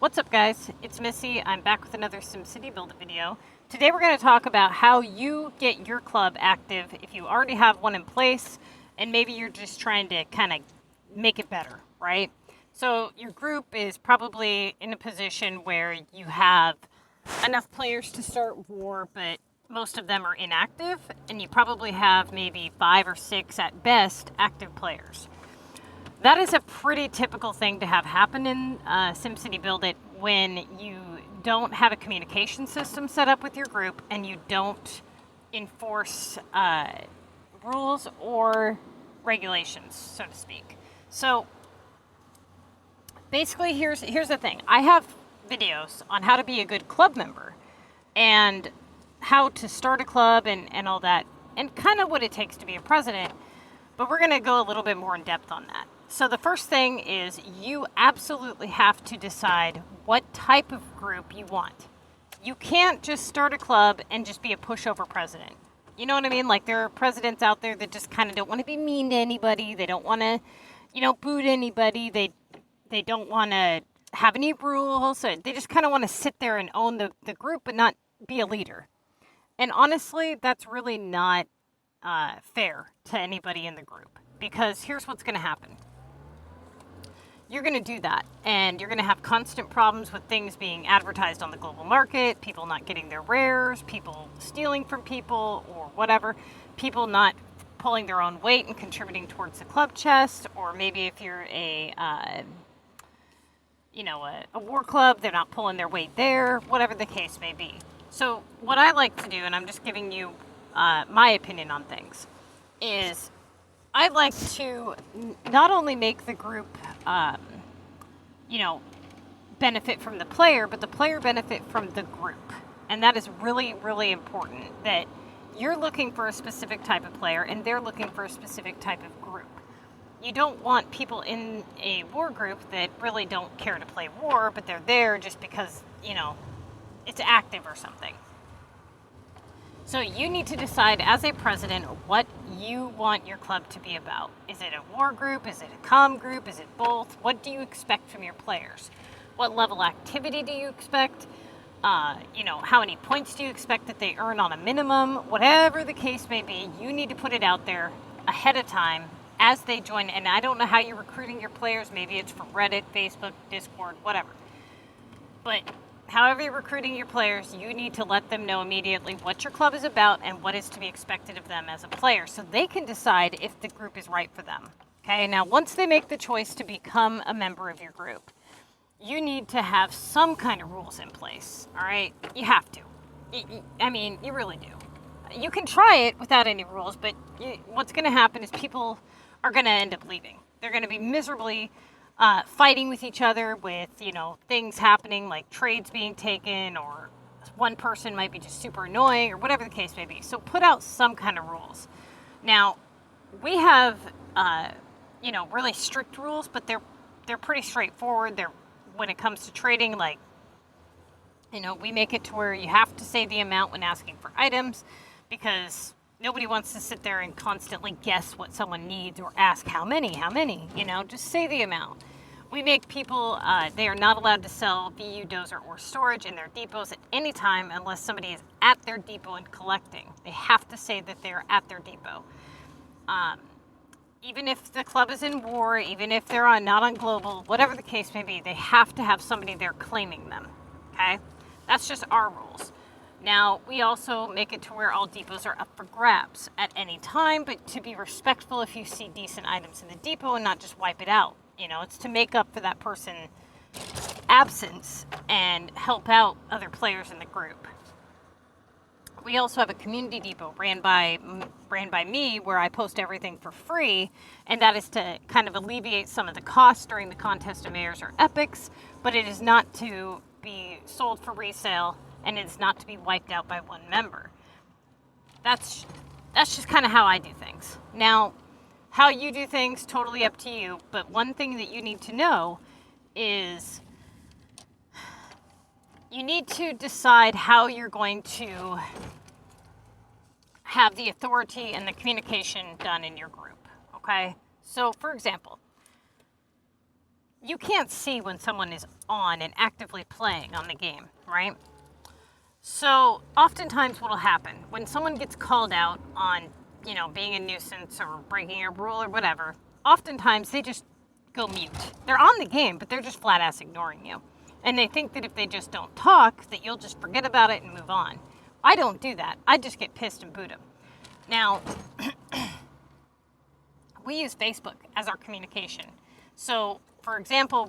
What's up guys, it's Missy. I'm back with another SimCity Build It video. Today we're going to talk about how you get your club active if you already have one in place and maybe you're just trying to kind of make it better, right? So your group is probably in a position where you have enough players to start war, but most of them are inactive, and you probably have maybe 5 or 6 at best active players. That is a pretty typical thing to have happen in SimCity Build It when you don't have a communication system set up with your group and you don't enforce rules or regulations, so to speak. So basically, here's the thing. I have videos on how to be a good club member and how to start a club and all that, and kind of what it takes to be a president, but we're going to go a little bit more in depth on that. So the first thing is you absolutely have to decide what type of group you want. You can't just start a club and just be a pushover president. You know what I mean? Like, there are presidents out there that just kind of don't want to be mean to anybody. They don't want to, boot anybody. They don't want to have any rules. So they just kind of want to sit there and own the group but not be a leader. And honestly, that's really not fair to anybody in the group, because here's what's going to happen. You're going to do that, and you're going to have constant problems with things being advertised on the global market, people not getting their rares, people stealing from people or whatever, people not pulling their own weight and contributing towards the club chest, or maybe if you're a war club, they're not pulling their weight there, whatever the case may be. So what I like to do, and I'm just giving you my opinion on things, is I like to not only make the group, benefit from the player, but the player benefit from the group. And that is really, really important, that you're looking for a specific type of player and they're looking for a specific type of group. You don't want people in a war group that really don't care to play war, but they're there just because, it's active or something. So you need to decide as a president what you want your club to be about. Is it a war group? Is it a comm group? Is it both? What do you expect from your players? What level activity do you expect? How many points do you expect that they earn on a minimum? Whatever the case may be, you need to put it out there ahead of time as they join. And I don't know how you're recruiting your players. Maybe it's from Reddit, Facebook, Discord, whatever. But however you're recruiting your players, you need to let them know immediately what your club is about and what is to be expected of them as a player, so they can decide if the group is right for them. Okay, now once they make the choice to become a member of your group, you need to have some kind of rules in place, all right? You have to. You really do. You can try it without any rules, but what's going to happen is people are going to end up leaving. They're going to be miserably fighting with each other, with things happening like trades being taken, or one person might be just super annoying, or whatever the case may be. So put out some kind of rules. Now we have really strict rules, but they're pretty straightforward. They're, when it comes to trading, like, we make it to where you have to say the amount when asking for items, because nobody wants to sit there and constantly guess what someone needs or ask how many, just say the amount. We make people, they are not allowed to sell VU, dozer, or storage in their depots at any time unless somebody is at their depot and collecting. They have to say that they're at their depot. Even if the club is in war, even if they're not on global, whatever the case may be, they have to have somebody there claiming them, okay? That's just our rules. Now, we also make it to where all depots are up for grabs at any time, but to be respectful if you see decent items in the depot and not just wipe it out. It's to make up for that person's absence and help out other players in the group. We also have a community depot ran by me, where I post everything for free, and that is to kind of alleviate some of the costs during the contest of mayors or epics, but it is not to be sold for resale, and it's not to be wiped out by one member. That's just kind of how I do things. Now, how you do things, totally up to you, but one thing that you need to know is you need to decide how you're going to have the authority and the communication done in your group, okay? So, for example, you can't see when someone is on and actively playing on the game, right? So oftentimes what'll happen when someone gets called out on, you know, being a nuisance or breaking a rule or whatever, oftentimes they just go mute. They're on the game, but they're just flat ass ignoring you. And they think that if they just don't talk, that you'll just forget about it and move on. I don't do that. I just get pissed and boot them. Now, we use Facebook as our communication. So, for example,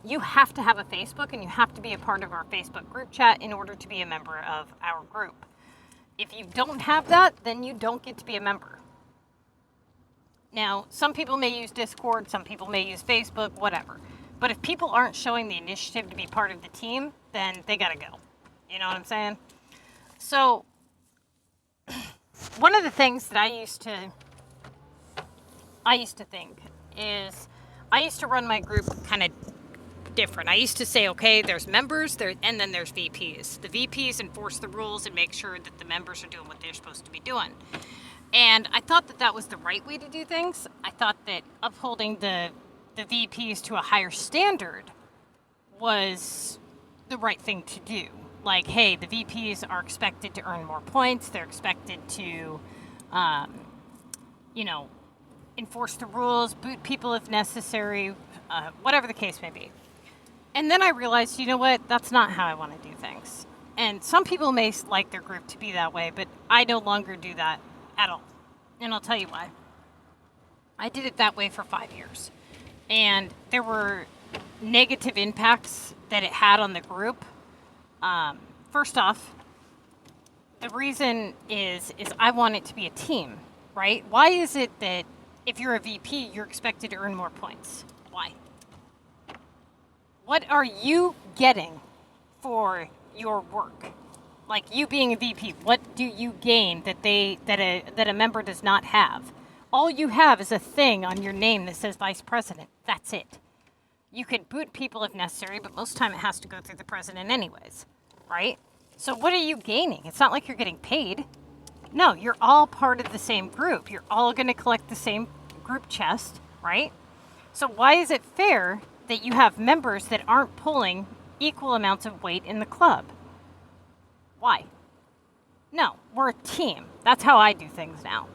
you have to have a Facebook and you have to be a part of our Facebook group chat in order to be a member of our group. If you don't have that, then you don't get to be a member. Now, some people may use Discord, some people may use Facebook, whatever. But if people aren't showing the initiative to be part of the team, then they gotta go. You know what I'm saying? So, one of the things that I used to think is, I used to run my group kind of different. I used to say, okay, there's members, and then there's VPs. The VPs enforce the rules and make sure that the members are doing what they're supposed to be doing. And I thought that that was the right way to do things. I thought that upholding the VPs to a higher standard was the right thing to do. Like, hey, the VPs are expected to earn more points. They're expected to, enforce the rules, boot people if necessary, whatever the case may be. And then I realized, you know what? That's not how I want to do things. And some people may like their group to be that way, but I no longer do that at all. And I'll tell you why. I did it that way for 5 years. And there were negative impacts that it had on the group. First off, the reason is I want it to be a team, right? Why is it that if you're a VP, you're expected to earn more points? Why? What are you getting for your work? Like, you being a VP, what do you gain that a member does not have? All you have is a thing on your name that says Vice President. That's it. You can boot people if necessary, but most of the time it has to go through the president anyways, right? So what are you gaining? It's not like you're getting paid. No, you're all part of the same group. You're all going to collect the same group chest, right? So why is it fair that you have members that aren't pulling equal amounts of weight in the club? Why? No, we're a team. That's how I do things now.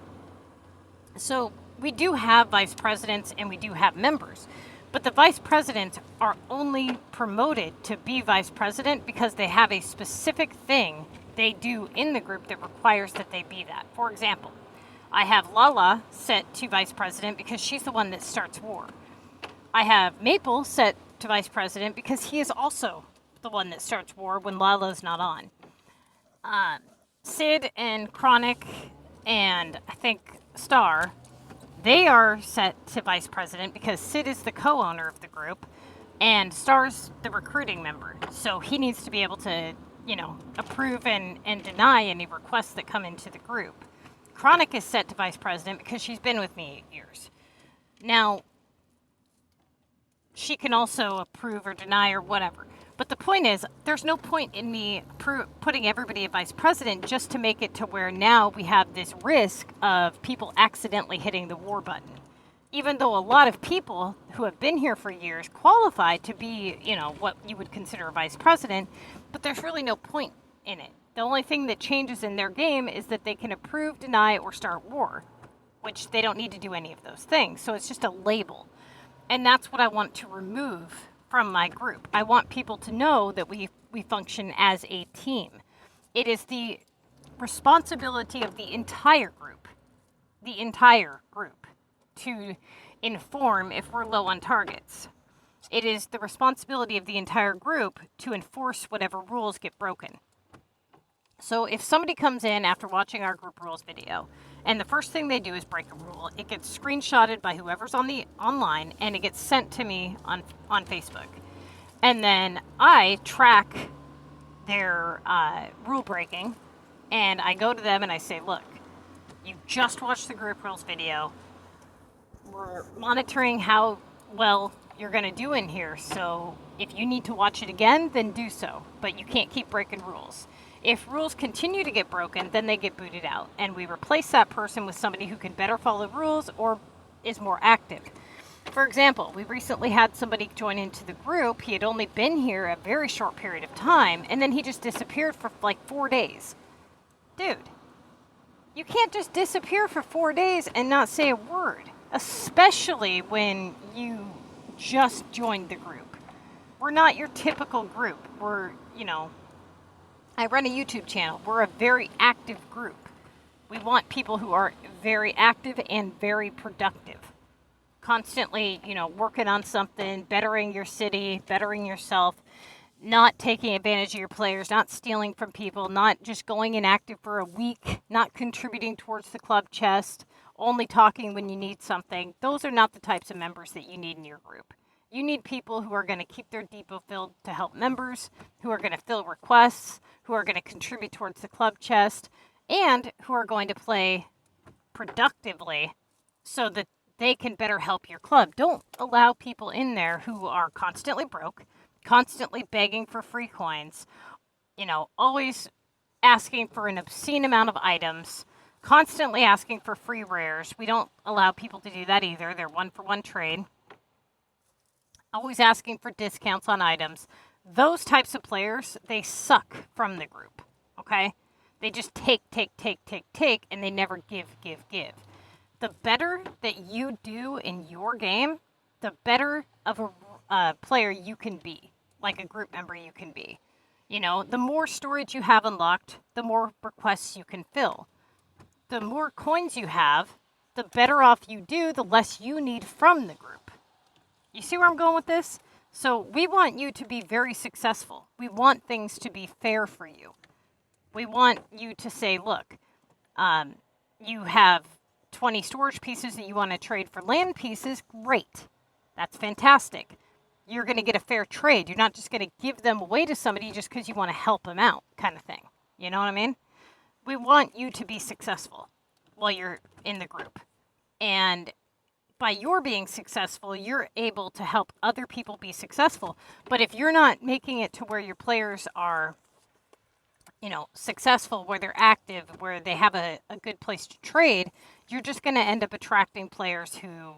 So we do have vice presidents and we do have members, but the vice presidents are only promoted to be vice president because they have a specific thing they do in the group that requires that they be that. For example, I have Lala set to vice president because she's the one that starts war. I have Maple set to vice president because he is also the one that starts war when Lala's not on. Sid and Chronic and I think Star, they are set to vice president because Sid is the co-owner of the group and Star's the recruiting member. So he needs to be able to, approve and deny any requests that come into the group. Chronic is set to vice president because she's been with me 8 years. Now, she can also approve or deny or whatever. But the point is, there's no point in me putting everybody at vice president just to make it to where now we have this risk of people accidentally hitting the war button. Even though a lot of people who have been here for years qualify to be, what you would consider a vice president, but there's really no point in it. The only thing that changes in their game is that they can approve, deny, or start war, which they don't need to do any of those things. So it's just a label. And that's what I want to remove from my group. I want people to know that we function as a team. It is the responsibility of the entire group, to inform if we're low on targets. It is the responsibility of the entire group to enforce whatever rules get broken. So if somebody comes in after watching our group rules video, and the first thing they do is break a rule, it gets screenshotted by whoever's online, and it gets sent to me on Facebook. And then I track their rule breaking, and I go to them and I say, look, you just watched the group rules video. We're monitoring how well you're going to do in here, so if you need to watch it again, then do so. But you can't keep breaking rules. If rules continue to get broken, then they get booted out, and we replace that person with somebody who can better follow rules or is more active. For example, we recently had somebody join into the group. He had only been here a very short period of time, and then he just disappeared for like 4 days. Dude, you can't just disappear for 4 days and not say a word, especially when you just joined the group. We're not your typical group. We're, I run a YouTube channel. We're a very active group. We want people who are very active and very productive. Constantly, working on something, bettering your city, bettering yourself, not taking advantage of your players, not stealing from people, not just going inactive for a week, not contributing towards the club chest, only talking when you need something. Those are not the types of members that you need in your group. You need people who are going to keep their depot filled to help members, who are going to fill requests, who are going to contribute towards the club chest, and who are going to play productively so that they can better help your club. Don't allow people in there who are constantly broke, constantly begging for free coins, always asking for an obscene amount of items, constantly asking for free rares. We don't allow people to do that either. They're 1-for-1 trade. Always asking for discounts on items. Those types of players, they suck from the group, okay? They just take, and they never give. The better that you do in your game, the better of a player you can be, like a group member you can be. The more storage you have unlocked, the more requests you can fill. The more coins you have, the better off you do, the less you need from the group. You see where I'm going with this? So we want you to be very successful. We want things to be fair for you. We want you to say, look, you have 20 storage pieces that you want to trade for land pieces. Great. That's fantastic. You're going to get a fair trade. You're not just going to give them away to somebody just because you want to help them out, kind of thing. You know what I mean? We want you to be successful while you're in the group. And by your being successful, you're able to help other people be successful. But if you're not making it to where your players are, successful, where they're active, where they have a good place to trade, you're just going to end up attracting players who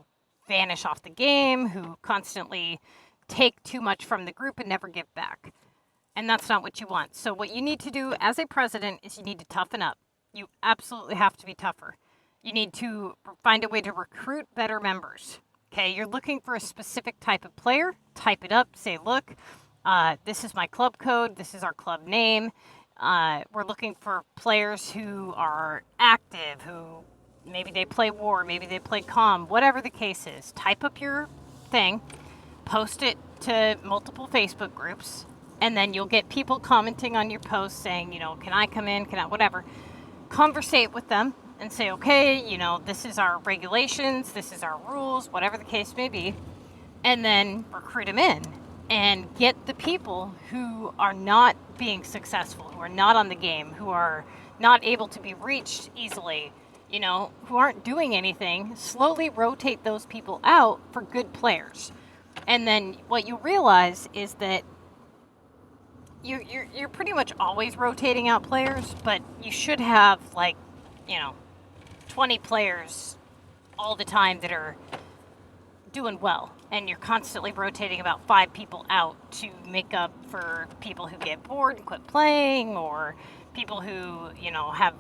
vanish off the game, who constantly take too much from the group and never give back. And that's not what you want. So what you need to do as a president is you need to toughen up. You absolutely have to be tougher. You need to find a way to recruit better members. Okay, you're looking for a specific type of player. Type it up. Say, look, this is my club code. This is our club name. We're looking for players who are active, who maybe they play war, maybe they play comm, whatever the case is. Type up your thing, post it to multiple Facebook groups, and then you'll get people commenting on your post saying, can I come in, whatever. Conversate with them and say, okay, this is our regulations, this is our rules, whatever the case may be, and then recruit them in. And get the people who are not being successful, who are not on the game, who are not able to be reached easily, who aren't doing anything. Slowly rotate those people out for good players. And then what you realize is that you're pretty much always rotating out players, but you should have 20 players all the time that are doing well, and you're constantly rotating about 5 people out to make up for people who get bored and quit playing, or people who have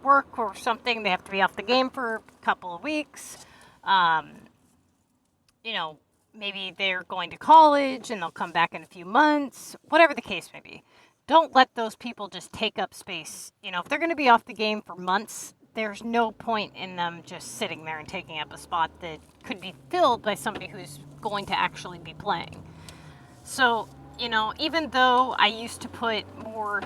work or something, they have to be off the game for a couple of weeks. Maybe they're going to college and they'll come back in a few months, whatever the case may be. Don't let those people just take up space. If they're going to be off the game for months, there's no point in them just sitting there and taking up a spot that could be filled by somebody who's going to actually be playing. So, even though I used to put more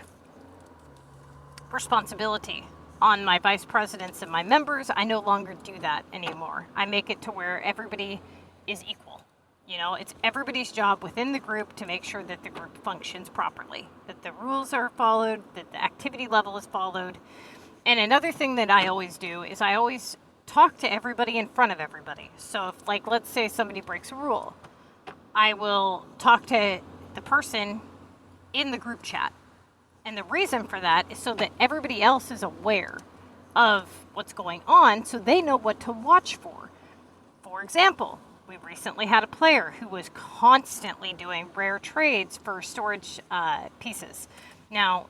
responsibility on my vice presidents and my members, I no longer do that anymore. I make it to where everybody is equal. It's everybody's job within the group to make sure that the group functions properly, that the rules are followed, that the activity level is followed. And another thing that I always do is I always talk to everybody in front of everybody. So if, let's say somebody breaks a rule, I will talk to the person in the group chat. And the reason for that is so that everybody else is aware of what's going on, so they know what to watch for. For example, we recently had a player who was constantly doing rare trades for storage pieces. Now,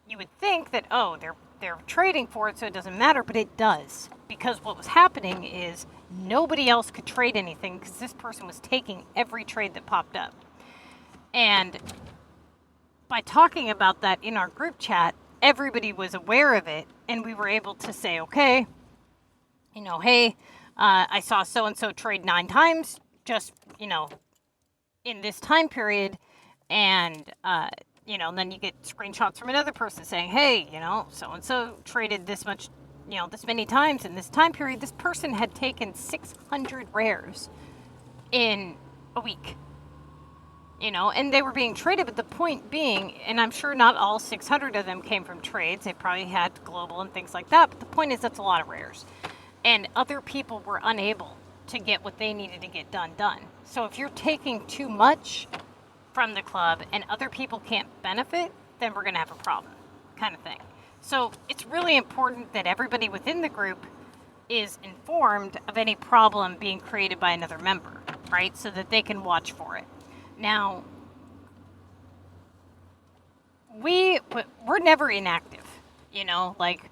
you would think that, oh, they're trading for it, so it doesn't matter, but it does. Because what was happening is nobody else could trade anything because this person was taking every trade that popped up. And by talking about that in our group chat, everybody was aware of it, and we were able to say, okay, you know, hey, I saw so-and-so trade 9 times just, you know, in this time period, and, you know, and then you get screenshots from another person saying, hey, you know, so-and-so traded this much, you know, this many times in this time period. This person had taken 600 rares in a week, you know, and they were being traded. But the point being, and I'm sure not all 600 of them came from trades. They probably had global and things like that. But the point is, that's a lot of rares. And other people were unable to get what they needed to get done. So if you're taking too much from the club and other people can't benefit, then we're going to have a problem, kind of thing. So it's really important that everybody within the group is informed of any problem being created by another member, right? So that they can watch for it. Now, we're never inactive, you know, like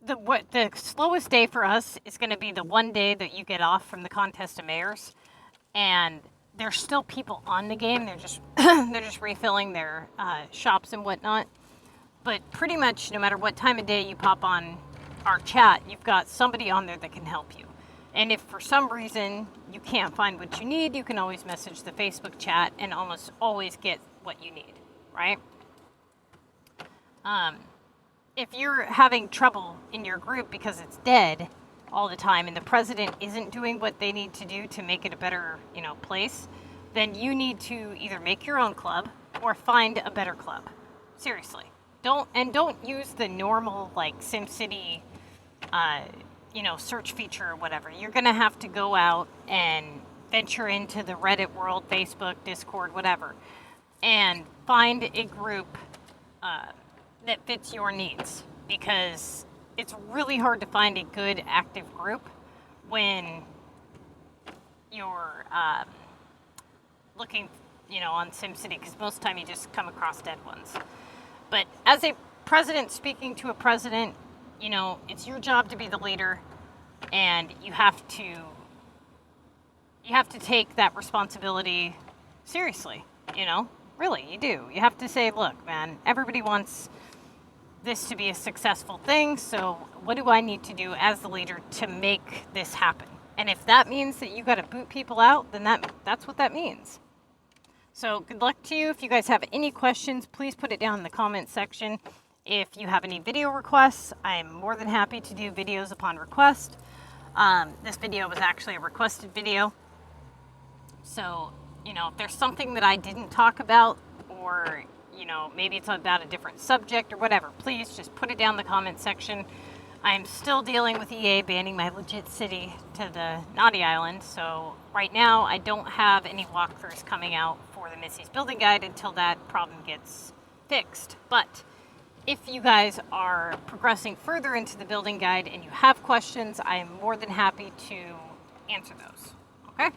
the slowest day for us is going to be the one day that you get off from the contest of mayors, and there's still people on the game. They're just they're just refilling their shops and whatnot. But pretty much no matter what time of day you pop on our chat, you've got somebody on there that can help you. And if for some reason you can't find what you need, you can always message the Facebook chat and almost always get what you need, right? If you're having trouble in your group because it's dead all the time and the president isn't doing what they need to do to make it a better, you know, place, then you need to either make your own club or find a better club. Seriously. Don't use the normal, like, SimCity, you know, search feature or whatever. You're going to have to go out and venture into the Reddit world, Facebook, Discord, whatever, and find a group that fits your needs, because it's really hard to find a good active group when you're looking, you know, on SimCity, because most of the time you just come across dead ones. But as a president speaking to a president, you know, it's your job to be the leader, and you have to take that responsibility seriously, you know? Really, you do. You have to say, look, man, everybody wants this to be a successful thing, so what do I need to do as the leader to make this happen? And if that means that you got to boot people out, then that's what that means. So good luck to you. If you guys have any questions, please put it down in the comment section. If you have any video requests, I'm more than happy to do videos upon request. This video was actually a requested video. So, you know, if there's something that I didn't talk about, or, you know, maybe it's about a different subject or whatever, please just put it down in the comment section. I'm still dealing with EA banning my legit city to the Naughty Island, so right now I don't have any walkthroughs coming out for the Missy's Building Guide until that problem gets fixed. But if you guys are progressing further into the building guide and you have questions, I am more than happy to answer those. Okay?